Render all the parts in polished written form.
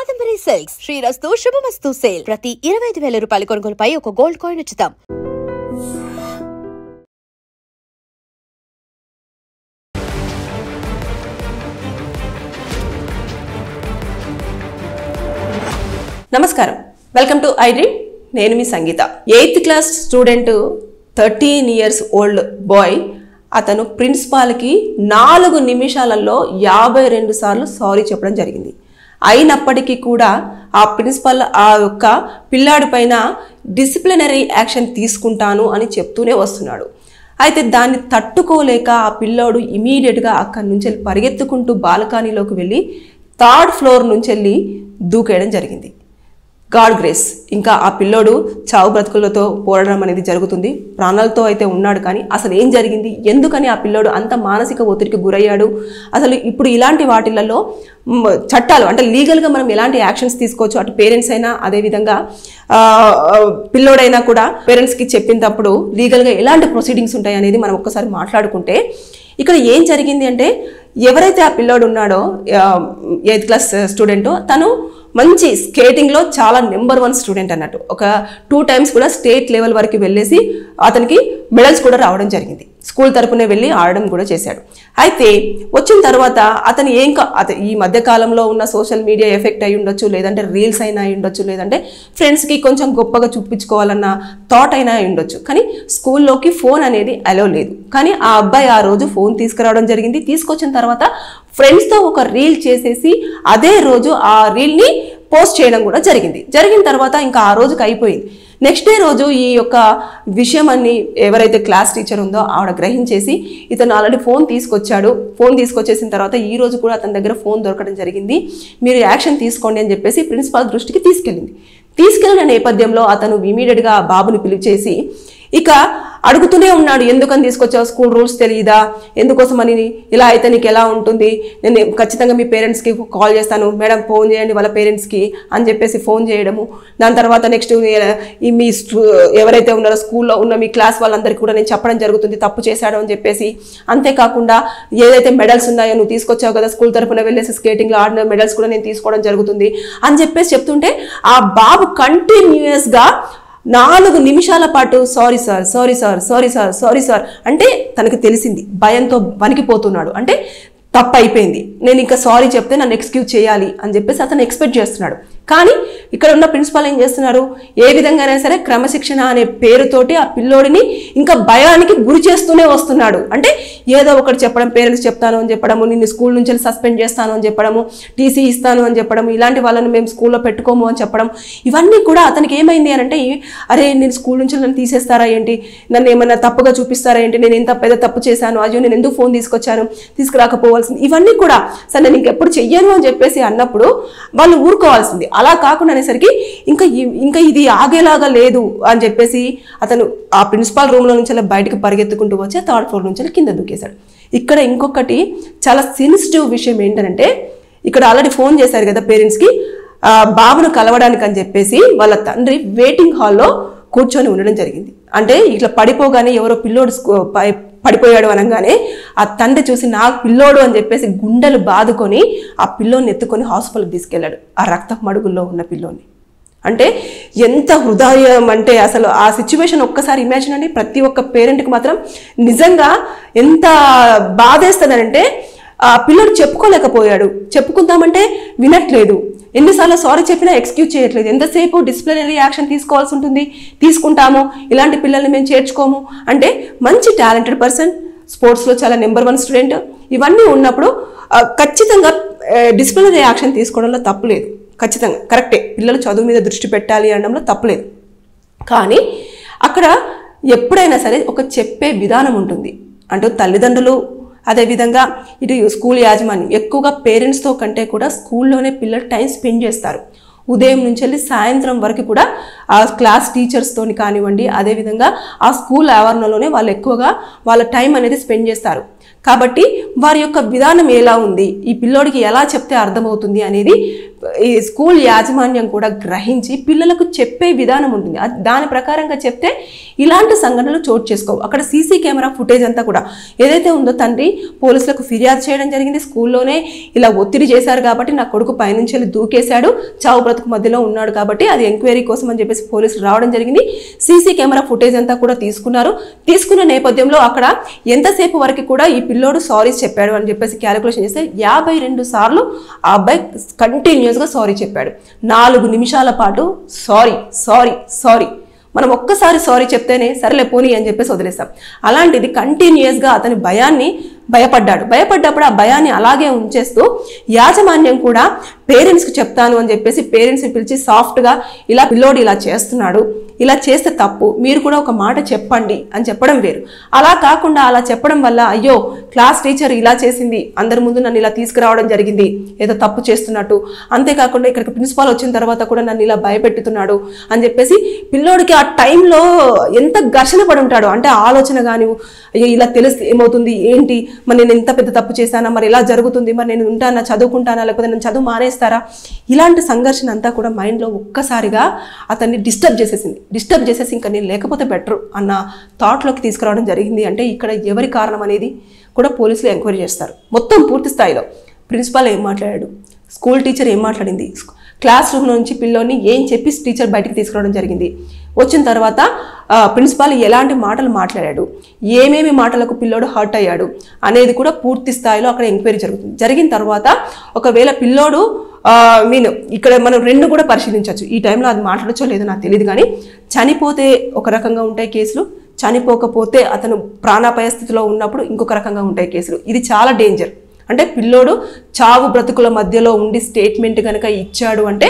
Kadambari silks శ్రీరస్తు శుభమస్తు sale ప్రతి 25,000 రూపాయల కొనుగోలుపై ఒక గోల్డ్ కాయిన్ ఉచితం. నమస్కారం, వెల్కమ్ టు ఐ డ్రీమ్. నేను మీ సంగీత. 8th class student 13 years old bye అతను ప్రిన్సిపాల్కి 4 నిమిషాలలో 52 సార్లు సారీ చెప్పడం జరిగింది. అయినప్పటికీ కూడా ఆ ప్రిన్సిపల్ ఆ యొక్క పిల్లాడి పైన డిసిప్లినరీ యాక్షన్ తీసుకుంటాను అని చెప్తూనే వస్తున్నాడు. అయితే దాన్ని తట్టుకోలేక ఆ పిల్లోడు ఇమీడియట్గా అక్కడి నుంచి పరిగెత్తుకుంటూ బాల్కనీలోకి వెళ్ళి 3rd floor నుంచి వెళ్ళి దూకేయడం జరిగింది. గాడ్ గ్రేస్, ఇంకా ఆ పిల్లోడు చావు బ్రతుకులతో పోరాడడం అనేది జరుగుతుంది. ప్రాణాలతో అయితే ఉన్నాడు, కానీ అసలు ఏం జరిగింది, ఎందుకని ఆ పిల్లోడు అంత మానసిక ఒత్తిడికి గురయ్యాడు, అసలు ఇప్పుడు ఇలాంటి వాటిలలో చట్టాలు అంటే లీగల్గా మనం ఎలాంటి యాక్షన్స్ తీసుకోవచ్చు, అటు పేరెంట్స్ అయినా అదేవిధంగా పిల్లోడైనా కూడా పేరెంట్స్కి చెప్పినప్పుడు లీగల్గా ఎలాంటి ప్రొసీడింగ్స్ ఉంటాయి అనేది మనం ఒక్కసారి మాట్లాడుకుంటే, ఇక్కడ ఏం జరిగింది అంటే ఎవరైతే ఆ పిల్లోడు ఉన్నాడో 8th క్లాస్ స్టూడెంట్, తను మంచి స్కేటింగ్లో చాలా నెంబర్ 1 స్టూడెంట్ అన్నట్టు. ఒక 2 times కూడా స్టేట్ లెవెల్ వరకు వెళ్ళేసి అతనికి మెడల్స్ కూడా రావడం జరిగింది. స్కూల్ తరపునే వెళ్ళి ఆడడం కూడా చేశాడు. అయితే వచ్చిన తర్వాత అతను ఈ మధ్య కాలంలో ఉన్న సోషల్ మీడియా ఎఫెక్ట్ అయి ఉండొచ్చు, లేదంటే రీల్స్ అయినా అయి ఉండొచ్చు, లేదంటే ఫ్రెండ్స్కి కొంచెం గొప్పగా చూపించుకోవాలన్న థాట్ అయినా అయి ఉండొచ్చు. కానీ స్కూల్లోకి ఫోన్ అనేది అలో లేదు. కానీ ఆ అబ్బాయి ఆ రోజు ఫోన్ తీసుకురావడం జరిగింది. తీసుకొచ్చిన తర్వాత ఫ్రెండ్స్తో ఒక రీల్ చేసేసి అదే రోజు ఆ రీల్ని పోస్ట్ చేయడం కూడా జరిగిన తర్వాత ఇంకా ఆ రోజుకి అయిపోయింది. నెక్స్ట్ డే రోజు ఈ యొక్క విషయం అన్ని ఎవరైతే క్లాస్ టీచర్ ఉందో ఆవిడ గ్రహించేసి ఇతను ఆల్రెడీ ఫోన్ తీసుకొచ్చాడు. ఫోన్ తీసుకొచ్చేసిన తర్వాత ఈ రోజు కూడా అతని దగ్గర ఫోన్ దొరకడం జరిగింది, మీరు యాక్షన్ తీసుకోండి అని చెప్పేసి ప్రిన్సిపాల్ దృష్టికి తీసుకెళ్ళిన నేపథ్యంలో అతను ఇమీడియట్గా ఆ బాబుని పిలిచేసి ఇక అడుగుతూనే ఉన్నాడు, ఎందుకని తీసుకొచ్చావు, స్కూల్ రూల్స్ తెలియదా, ఎందుకోసమని, ఇలా అయితే నీకు ఎలా ఉంటుంది, నేను ఖచ్చితంగా మీ పేరెంట్స్కి కాల్ చేస్తాను, మేడం ఫోన్ చేయండి వాళ్ళ పేరెంట్స్కి అని చెప్పేసి ఫోన్ చేయడము. దాని తర్వాత నెక్స్ట్ మీ ఎవరైతే ఉన్నారో స్కూల్లో ఉన్న మీ క్లాస్ వాళ్ళందరికీ కూడా నేను చెప్పడం జరుగుతుంది తప్పు చేశాడు అని చెప్పేసి. అంతేకాకుండా ఏదైతే మెడల్స్ ఉన్నాయో నువ్వు తీసుకొచ్చావు కదా స్కూల్ తరఫున వెళ్ళేసి స్కేటింగ్లో ఆడిన మెడల్స్ కూడా నేను తీసుకోవడం జరుగుతుంది అని చెప్పేసి చెప్తుంటే ఆ బాబు కంటిన్యూయస్గా 4 నిమిషాల పాటు సారీ సార్ అంటే తనకు తెలిసింది, భయంతో వణికిపోతున్నాడు. అంటే తప్పు అయిపోయింది, నేను ఇంకా సారీ చెప్తే నన్ను ఎక్స్క్యూజ్ చేయాలి అని చెప్పేసి అతను ఎక్స్పెక్ట్ చేస్తున్నాడు. కానీ ఇక్కడ ఉన్న ప్రిన్సిపాల్ ఏం చేస్తున్నారు, ఏ విధంగానే సరే క్రమశిక్షణ అనే పేరుతోటి ఆ పిల్లోడిని ఇంకా భయానికి గురి చేస్తూనే వస్తున్నాడు. అంటే ఏదో ఒకటి చెప్పడం, పేరెంట్స్ చెప్తాను అని చెప్పడము, నిన్ను స్కూల్ నుంచి సస్పెండ్ చేస్తాను అని చెప్పడము, టీసీ ఇస్తాను అని చెప్పడం, ఇలాంటి వాళ్ళని మేము స్కూల్లో పెట్టుకోము అని చెప్పడం, ఇవన్నీ కూడా అతనికి ఏమైంది అని అంటే, అరే నేను స్కూల్ నుంచి నన్ను తీసేస్తారా ఏంటి, నన్ను ఏమన్నా తప్పుగా చూపిస్తారా ఏంటి, నేను ఎంత పెద్ద తప్పు చేశాను, అయ్యో నేను ఎందుకు ఫోన్ తీసుకురాకపోవాల్సింది, ఇవన్నీ కూడా సరే నేను ఇంకెప్పుడు చెయ్యను అని చెప్పేసి అన్నప్పుడు వాళ్ళు ఊరుకోవాల్సింది. అలా కాకుండా అనేసరికి ఇంకా ఇది ఆగేలాగా లేదు అని చెప్పేసి అతను ఆ ప్రిన్సిపాల్ రూమ్లో నుంచి బయటకు పరిగెత్తుకుంటూ వచ్చి 3rd floor నుంచి కింద దూకేశాడు. ఇక్కడ ఇంకొకటి చాలా సెన్సిటివ్ విషయం ఏంటంటే, ఇక్కడ ఆల్రెడీ ఫోన్ చేశారు కదా పేరెంట్స్కి బాబును కలవడానికి అని చెప్పేసి వాళ్ళ తండ్రి వెయిటింగ్ హాల్లో కూర్చొని ఉండడం జరిగింది. అంటే ఇట్లా పడిపోగానే ఎవరో పిల్లోడు పడిపోయాడు అనగానే ఆ తండ్రి చూసి నాకు పిల్లోడు అని చెప్పేసి గుండెలు బాదుకొని ఆ పిల్లోని ఎత్తుకొని హాస్పిటల్కి తీసుకెళ్ళాడు, ఆ రక్త మడుగుల్లో ఉన్న పిల్లోని. అంటే ఎంత హృదయం అంటే అసలు ఆ సిచ్యువేషన్ ఒక్కసారి ఇమాజిన్ అండి. ప్రతి ఒక్క పేరెంట్కి మాత్రం నిజంగా ఎంత బాధేస్తుందనంటే, ఆ పిల్లోడు చెప్పుకోలేకపోయాడు, చెప్పుకుందామంటే వినట్లేదు, ఎన్నిసార్లు సారీ చెప్పినా ఎక్స్క్యూజ్ చేయట్లేదు, ఎంతసేపు డిసిప్లినరీ యాక్షన్ తీసుకోవాల్సి ఉంటుంది, తీసుకుంటాము, ఇలాంటి పిల్లల్ని మేము చేర్చుకోము అంటే మంచి టాలెంటెడ్ పర్సన్, స్పోర్ట్స్లో చాలా నెంబర్ 1 స్టూడెంట్, ఇవన్నీ ఉన్నప్పుడు ఖచ్చితంగా డిసిప్లినరీ యాక్షన్ తీసుకోవడంలో తప్పులేదు, ఖచ్చితంగా కరెక్టే, పిల్లలు చదువు మీద దృష్టి పెట్టాలి అనడంలో తప్పులేదు. కానీ అక్కడ ఎప్పుడైనా సరే ఒక చెప్పే విధానం ఉంటుంది. అంటే తల్లిదండ్రులు అదేవిధంగా ఇటు స్కూల్ యాజమాన్యం ఎక్కువగా పేరెంట్స్తో కంటే కూడా స్కూల్లోనే పిల్లలు టైం స్పెండ్ చేస్తారు. ఉదయం నుంచి వెళ్ళి సాయంత్రం వరకు కూడా ఆ క్లాస్ టీచర్స్తోని కానివ్వండి, అదేవిధంగా ఆ స్కూల్ ఆవరణలోనే వాళ్ళు ఎక్కువగా వాళ్ళ టైం అనేది స్పెండ్ చేస్తారు. కాబట్టి వారి యొక్క విధానం ఎలా ఉంది, ఈ పిల్లోడికి ఎలా చెప్తే అర్థమవుతుంది అనేది ఈ స్కూల్ యాజమాన్యం కూడా గ్రహించి పిల్లలకు చెప్పే విధానం ఉంటుంది. దాని ప్రకారంగా చెప్తే ఇలాంటి సంఘటనలు చోటు చేసుకోవు. అక్కడ సీసీ కెమెరా ఫుటేజ్ అంతా కూడా ఏదైతే ఉందో తండ్రి పోలీసులకు ఫిర్యాదు చేయడం జరిగింది. స్కూల్లోనే ఇలా ఒత్తిడి చేశారు కాబట్టి నా కొడుకు పైనుంచి వెళ్ళి దూకేశాడు, చావు బ్రతుకు మధ్యలో ఉన్నాడు కాబట్టి అది ఎంక్వైరీ కోసం అని చెప్పేసి పోలీసులు రావడం జరిగింది. సీసీ కెమెరా ఫుటేజ్ అంతా కూడా తీసుకున్నారు. తీసుకున్న నేపథ్యంలో అక్కడ ఎంతసేపు వరకు కూడా ఈ పిల్లోడు సారీస్ చెప్పాడు అని చెప్పేసి క్యాలిక్యులేషన్ చేస్తే 52 సార్లు ఆ అబ్బాయి కంటిన్యూస్గా సారీ చెప్పాడు. 4 నిమిషాల పాటు సారీ సారీ సారీ. మనం ఒక్కసారి సారీ చెప్తేనే సరేలే పోనీ అని చెప్పేసి వదిలేస్తాం. అలాంటిది కంటిన్యూస్గా అతని భయపడ్డప్పుడు ఆ భయాన్ని అలాగే ఉంచేస్తూ యాజమాన్యం కూడా పేరెంట్స్కి చెప్తాను అని చెప్పేసి పేరెంట్స్ని పిలిచి సాఫ్ట్గా ఇలా పిల్లోడు ఇలా చేస్తున్నాడు, ఇలా చేస్తే తప్పు, మీరు కూడా ఒక మాట చెప్పండి అని చెప్పడం వేరు. అలా కాకుండా అలా చెప్పడం వల్ల అయ్యో క్లాస్ టీచర్ ఇలా చేసింది, అందరి ముందు నన్ను ఇలా తీసుకురావడం జరిగింది, ఏదో తప్పు చేస్తున్నట్టు, అంతేకాకుండా ఇక్కడికి ప్రిన్సిపాల్ వచ్చిన తర్వాత కూడా నన్ను ఇలా భయపెట్టుతున్నాడు అని చెప్పేసి పిల్లోడికి ఆ టైంలో ఎంత ఘర్షణ పడి ఉంటాడు. అంటే ఆలోచన కానీ అయ్యో ఇలా తెలిస్తే ఏమవుతుంది, ఏంటి, మరి నేను ఎంత పెద్ద తప్పు చేశానా, మరి ఇలా జరుగుతుంది, మరి నేను ఉంటానా, చదువుకుంటానా, లేకపోతే నేను చదువు మానేస్తారా, ఇలాంటి సంఘర్షణ అంతా కూడా మైండ్లో ఒక్కసారిగా అతన్ని డిస్టర్బ్ చేసేసి ఇంకా నేను లేకపోతే బెటర్ అన్న థాట్లోకి తీసుకురావడం జరిగింది. అంటే ఇక్కడ ఎవరి కారణం అనేది కూడా పోలీసులు ఎంక్వైరీ చేస్తారు. మొత్తం పూర్తి స్థాయిలో ప్రిన్సిపాల్ ఏం మాట్లాడాడు, స్కూల్ టీచర్ ఏం మాట్లాడింది, క్లాస్ రూమ్ నుంచి పిల్లోని ఏం చెప్పి టీచర్ బయటికి తీసుకురావడం జరిగింది, వచ్చిన తర్వాత ప్రిన్సిపాల్ ఎలాంటి మాటలు మాట్లాడాడు, ఏమేమి మాటలకు పిల్లోడు హర్ట్ అయ్యాడు అనేది కూడా పూర్తి స్థాయిలో అక్కడ ఎంక్వైరీ జరుగుతుంది. జరిగిన తర్వాత ఒకవేళ పిల్లోడు ఇక్కడ మనం 2 కూడా పరిశీలించవచ్చు. ఈ టైంలో అది మాట్లాడచ్చో లేదో నాకు తెలియదు, కానీ చనిపోతే ఒక రకంగా ఉంటాయి కేసులు, చనిపోకపోతే అతను ప్రాణాపాయ స్థితిలో ఉన్నప్పుడు ఇంకొక రకంగా ఉంటాయి కేసులు. ఇది చాలా డేంజర్. అంటే పిల్లోడు చావు బ్రతుకుల మధ్యలో ఉండి స్టేట్మెంట్ కనుక ఇచ్చాడు అంటే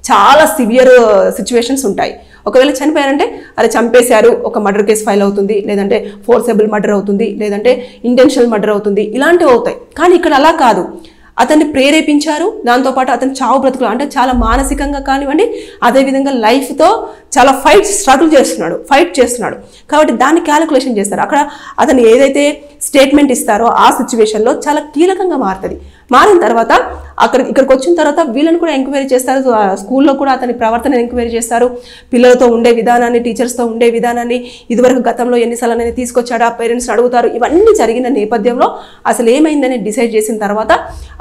చాలా సివియర్ సిచ్యువేషన్స్ ఉంటాయి. ఒకవేళ చనిపోయారంటే అది చంపేశారు, ఒక మర్డర్ కేసు ఫైల్ అవుతుంది, లేదంటే ఫోర్సబుల్ మర్డర్ అవుతుంది, లేదంటే ఇంటెన్షనల్ మర్డర్ అవుతుంది, ఇలాంటివి అవుతాయి. కానీ ఇక్కడ అలా కాదు, అతన్ని ప్రేరేపించారు, దాంతోపాటు అతను చావు బ్రతుకులు అంటే చాలా మానసికంగా కానివ్వండి, అదేవిధంగా లైఫ్తో చాలా ఫైట్ చేస్తున్నాడు కాబట్టి దాన్ని క్యాలిక్యులేషన్ చేస్తారు. అక్కడ అతను ఏదైతే స్టేట్మెంట్ ఇస్తారో ఆ సిచ్యువేషన్లో చాలా కీలకంగా మారుతుంది. మారిన తర్వాత ఇక్కడికి వచ్చిన తర్వాత వీళ్ళని కూడా ఎంక్వైరీ చేస్తారు. స్కూల్లో కూడా అతని ప్రవర్తన ఎంక్వైరీ చేస్తారు. పిల్లలతో ఉండే విధానాన్ని, టీచర్స్తో ఉండే విధానాన్ని, ఇదివరకు గతంలో ఎన్నిసార్లు అనేది తీసుకొచ్చాడా పేరెంట్స్ని అడుగుతారు. ఇవన్నీ జరిగిన నేపథ్యంలో అసలు ఏమైందని డిసైడ్ చేసిన తర్వాత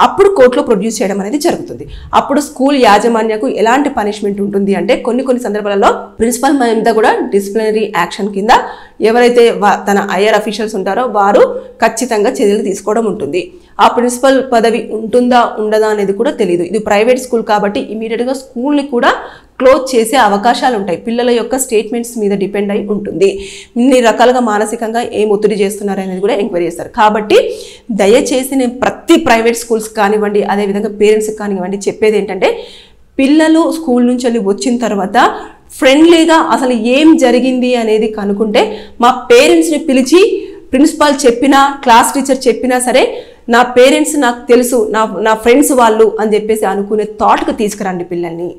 అప్పుడు కోర్టులో ప్రొడ్యూస్ చేయడం అనేది జరుగుతుంది. అప్పుడు స్కూల్ యాజమాన్యకు ఎలాంటి పనిష్మెంట్ ఉంటుంది అంటే కొన్ని సందర్భాలలో ప్రిన్సిపల్ మీద కూడా డిసిప్లినరీ యాక్షన్ కింద ఎవరైతే తన హైయర్ అఫీషియల్స్ ఉంటారో వారు ఖచ్చితంగా చర్యలు తీసుకోవడం ఉంటుంది. ఆ ప్రిన్సిపల్ పదవి ఉంటుందా ఉండదా అనేది కూడా తెలియదు. ఇది ప్రైవేట్ స్కూల్ కాబట్టి ఇమీడియట్గా స్కూల్ని కూడా క్లోజ్ చేసే అవకాశాలు ఉంటాయి. పిల్లల యొక్క స్టేట్మెంట్స్ మీద డిపెండ్ అయి ఉంటుంది. ఇన్ని రకాలుగా మానసికంగా ఏం ఒత్తిడి చేస్తున్నారు అనేది కూడా ఎంక్వైరీ చేస్తారు. కాబట్టి దయచేసి నేను ప్రతి ప్రైవేట్ స్కూల్స్ కానివ్వండి, అదేవిధంగా పేరెంట్స్కి కానివ్వండి చెప్పేది ఏంటంటే, పిల్లలు స్కూల్ నుంచి వెళ్ళి వచ్చిన తర్వాత ఫ్రెండ్లీగా అసలు ఏం జరిగింది అనేది కనుక్కుంటే, మా పేరెంట్స్ని పిలిచి ప్రిన్సిపాల్ చెప్పినా క్లాస్ టీచర్ చెప్పినా సరే నా పేరెంట్స్ నాకు తెలుసు, నా ఫ్రెండ్స్ వాళ్ళు అని చెప్పేసి అనుకునే థాట్కి తీసుకురండి పిల్లల్ని,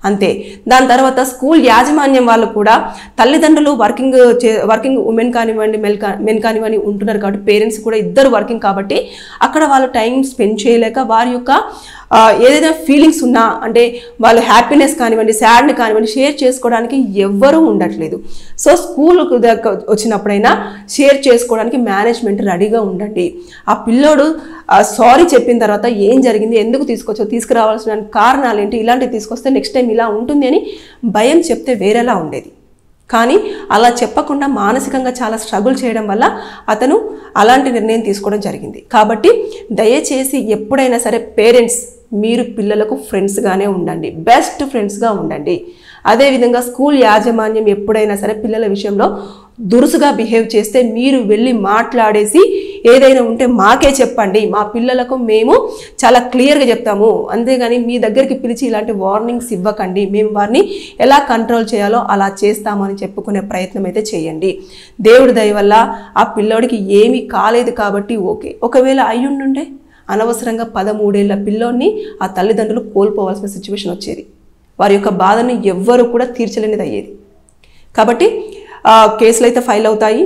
అంతే. దాని తర్వాత స్కూల్ యాజమాన్యం వాళ్ళు కూడా తల్లిదండ్రులు వర్కింగ్ ఉమెన్ కానివ్వండి, మెన్ కానివ్వండి ఉంటున్నారు కాబట్టి పేరెంట్స్ కూడా ఇద్దరు వర్కింగ్ కాబట్టి అక్కడ వాళ్ళు టైం స్పెండ్ చేయలేక వారి యొక్క ఏదైనా ఫీలింగ్స్ ఉన్నా అంటే వాళ్ళు హ్యాపీనెస్ కానివ్వండి, సాడ్ని కానివ్వండి షేర్ చేసుకోవడానికి ఎవ్వరూ ఉండట్లేదు. సో స్కూల్ వచ్చినప్పుడైనా షేర్ చేసుకోవడానికి మేనేజ్మెంట్ రెడీగా ఉండండి. ఆ పిల్లోడు సారీ చెప్పిన తర్వాత ఏం జరిగింది, ఎందుకు తీసుకురావాల్సిన కారణాలు ఏంటి, ఇలాంటివి తీసుకొస్తే నెక్స్ట్ టైం ఇలా ఉంటుంది అని భయం చెప్తే వేరేలా ఉండేది. కానీ అలా చెప్పకుండా మానసికంగా చాలా స్ట్రగుల్ చేయడం వల్ల అతను అలాంటి నిర్ణయం తీసుకోవడం జరిగింది. కాబట్టి దయచేసి ఎప్పుడైనా సరే పేరెంట్స్ మీరు పిల్లలకు ఫ్రెండ్స్గానే ఉండండి, బెస్ట్ ఫ్రెండ్స్గా ఉండండి. అదేవిధంగా స్కూల్ యాజమాన్యం ఎప్పుడైనా సరే పిల్లల విషయంలో దురుసుగా బిహేవ్ చేస్తే మీరు వెళ్ళి మాట్లాడేసి ఏదైనా ఉంటే మాకే చెప్పండి, మా పిల్లలకు మేము చాలా క్లియర్గా చెప్తాము, అంతేగాని మీ దగ్గరికి పిలిచి ఇలాంటి వార్నింగ్స్ ఇవ్వకండి, మేము వారిని ఎలా కంట్రోల్ చేయాలో అలా చేస్తామని చెప్పుకునే ప్రయత్నం అయితే చేయండి. దేవుడి దయ వల్ల ఆ పిల్లోడికి ఏమీ కాలేదు కాబట్టి ఓకే. ఒకవేళ అయ్యుండుండే అనవసరంగా 13 ఏళ్ల పిల్లోడిని ఆ తల్లిదండ్రులు కోల్పోవాల్సిన సిచ్యువేషన్ వచ్చేది. వారి యొక్క బాధను ఎవ్వరు కూడా తీర్చలేనిది అయ్యేది. కాబట్టి కేసులు అయితే ఫైల్ అవుతాయి,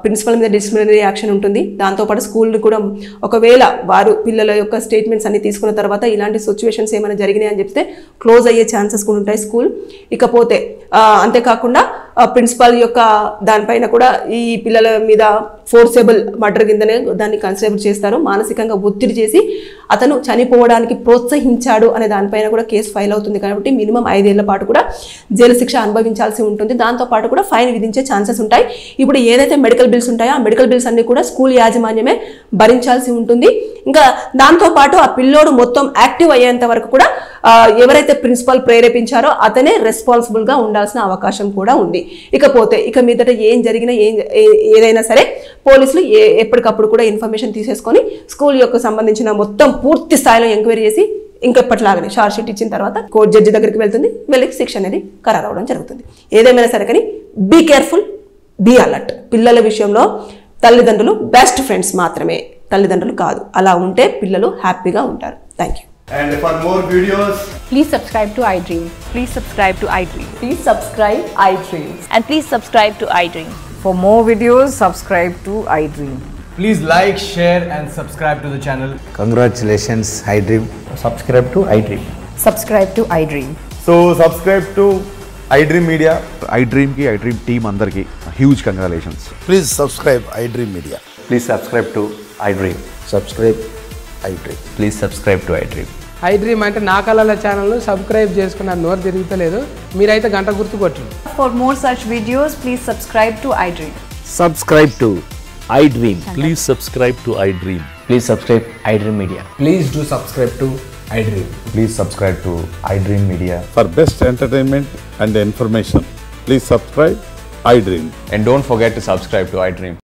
ప్రిన్సిపల్ మీద డిసిప్లినరీ యాక్షన్ ఉంటుంది. దాంతోపాటు స్కూల్ కూడా ఒకవేళ వారు పిల్లల యొక్క స్టేట్మెంట్స్ అన్ని తీసుకున్న తర్వాత ఇలాంటి సిచ్యువేషన్స్ ఏమైనా జరిగినాయి అని చెప్తే క్లోజ్ అయ్యే ఛాన్సెస్ కూడా ఉంటాయి స్కూల్. ఇకపోతే అంతేకాకుండా ప్రిన్సిపాల్ యొక్క దానిపైన కూడా ఈ పిల్లల మీద ఫోర్సెబుల్ మర్డర్ కిందనే దాన్ని కన్సిడర్ చేస్తారు. మానసికంగా ఒత్తిడి చేసి అతను చనిపోవడానికి ప్రోత్సహించాడు అనే దానిపైన కూడా కేసు ఫైల్ అవుతుంది. కాబట్టి మినిమం 5 ఏళ్ల పాటు కూడా జైలు శిక్ష అనుభవించాల్సి ఉంటుంది. దాంతోపాటు కూడా ఫైన్ విధించే ఛాన్సెస్ ఉంటాయి. ఇప్పుడు ఏదైతే మెడికల్ బిల్స్ ఉంటాయో ఆ మెడికల్ బిల్స్ అన్ని కూడా స్కూల్ యాజమాన్యమే భరించాల్సి ఉంటుంది. ఇంకా దాంతోపాటు ఆ పిల్లోడు మొత్తం యాక్టివ్ అయ్యేంత వరకు కూడా ఎవరైతే ప్రిన్సిపాల్ ప్రేరేపించారో అతనే రెస్పాన్సిబుల్గా ఉండాల్సిన అవకాశం కూడా ఉంది. ఇకపోతే ఇక మీదట ఏం జరిగినా ఏదైనా సరే పోలీసులు ఎప్పటికప్పుడు కూడా ఇన్ఫర్మేషన్ తీసేసుకొని స్కూల్ యొక్క సంబంధించిన మొత్తం పూర్తి స్థాయిలో ఎంక్వైరీ చేసి ఇంకెప్పటిలాగానే షార్ట్ షీట్ ఇచ్చిన తర్వాత కోర్టు జడ్జి దగ్గరికి వెళ్తుంది, వెళ్ళి శిక్ష అనేది ఖరారు అవడం జరుగుతుంది. ఏదేమైనా సరే కానీ బీ కేర్ఫుల్, బీ అలర్ట్. పిల్లల విషయంలో తల్లిదండ్రులు బెస్ట్ ఫ్రెండ్స్ మాత్రమే, తల్లిదండ్రులు కాదు. అలా ఉంటే పిల్లలు హ్యాపీగా ఉంటారు. Thank you. And for more videos, please subscribe to iDream. Please subscribe to iDream. Please subscribe iDream. And please subscribe to iDream. For more videos, subscribe to iDream. please like, share and subscribe to the channel. Congratulations, iDream. Subscribe to iDream. Subscribe to iDream. So subscribe to iDream Media. iDream ki iDream team andarki huge congratulations. Please subscribe iDream Media. Please subscribe to iDream. Subscribe iDream. Please subscribe to iDream. iDream అంటే నా కళల channel subscribe చేసుకున్న నోరు తిరుగుతలేదు, మీరైతే గంట గుర్తు కొట్టండి. For more such videos, please subscribe to iDream. Subscribe to iDream. Please subscribe to iDream. Please subscribe iDream Media. Please do subscribe to iDream. Please subscribe to iDream Media. For best entertainment and information, please subscribe iDream. And don't forget to subscribe to iDream.